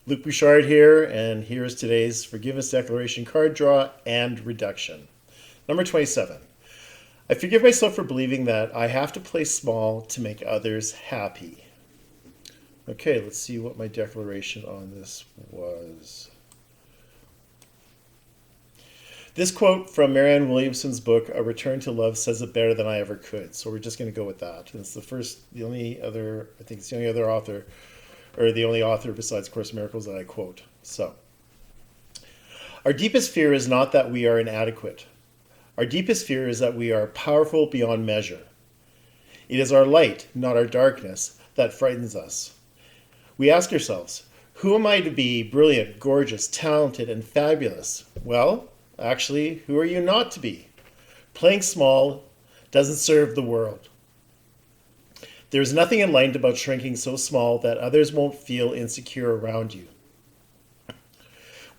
Luc Bouchard here, and here's today's Forgiveness Declaration card draw and reduction. Number 27. I forgive myself for believing that I have to play small to make others happy. Okay, let's see what my declaration on this was. This quote from Marianne Williamson's book, A Return to Love, says it better than I ever could. So we're just going to go with that. And it's the only other author, or the only author besides Course in Miracles that I quote. So, our deepest fear is not that we are inadequate. Our deepest fear is that we are powerful beyond measure. It is our light, not our darkness, that frightens us. We ask ourselves, who am I to be brilliant, gorgeous, talented, and fabulous? Well, actually, who are you not to be? Playing small doesn't serve the world. There is nothing enlightened about shrinking so small that others won't feel insecure around you.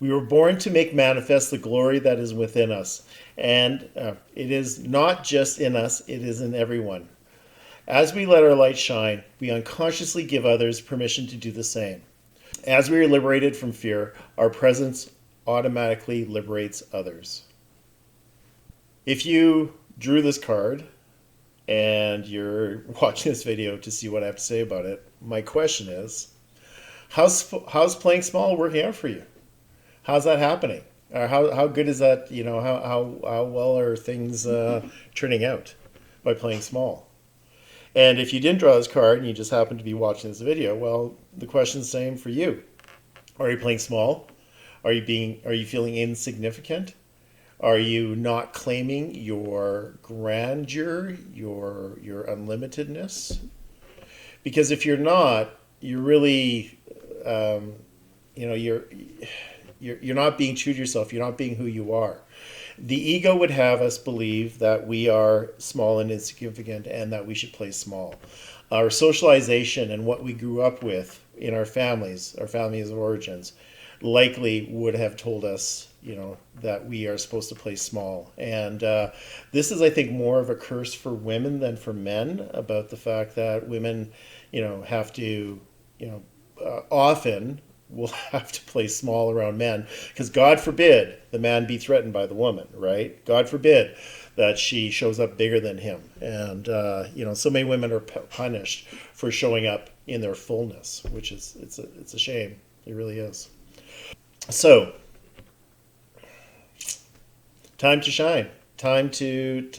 We were born to make manifest the glory that is within us, and it is not just in us, it is in everyone. As we let our light shine, we unconsciously give others permission to do the same. As we are liberated from fear, our presence automatically liberates others. If you drew this card and you're watching this video to see what I have to say about it, my question is, how's playing small working out for you? How's that happening? Or how good is that? How well are things turning out by playing small? And if you didn't draw this card and you just happen to be watching this video, well, the question's the same for you. Are you playing small? Are you feeling insignificant? Are you not claiming your grandeur, your unlimitedness? Because if you're not, you're really, you're not being true to yourself. You're not being who you are. The ego would have us believe that we are small and insignificant and that we should play small. Our socialization and what we grew up with in our families of origins, likely would have told us, that we are supposed to play small. And this is, I think, more of a curse for women than for men, about the fact that women, have to, often will have to play small around men, because God forbid the man be threatened by the woman, right? God forbid that she shows up bigger than him. And, so many women are punished for showing up in their fullness, which is, it's a shame. It really is. So, time to shine. Time to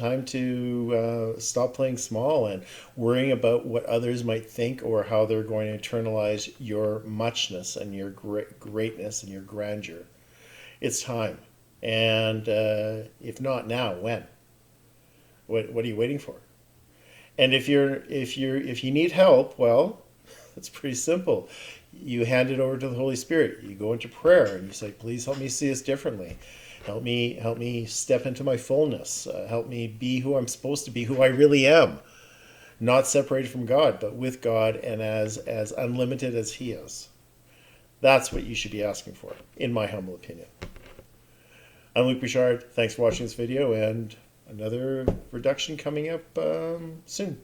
stop playing small and worrying about what others might think or how they're going to internalize your muchness and your greatness and your grandeur. It's time. And if not now, when? What are you waiting for? And if you need help, well, it's pretty simple. You hand it over to the Holy Spirit. You go into prayer and you say, please help me see this differently. Help me step into my fullness. Help me be who I'm supposed to be, who I really am. Not separated from God, but with God and as unlimited as He is. That's what you should be asking for, in my humble opinion. I'm Luc Bouchard. Thanks for watching this video, and another reduction coming up soon.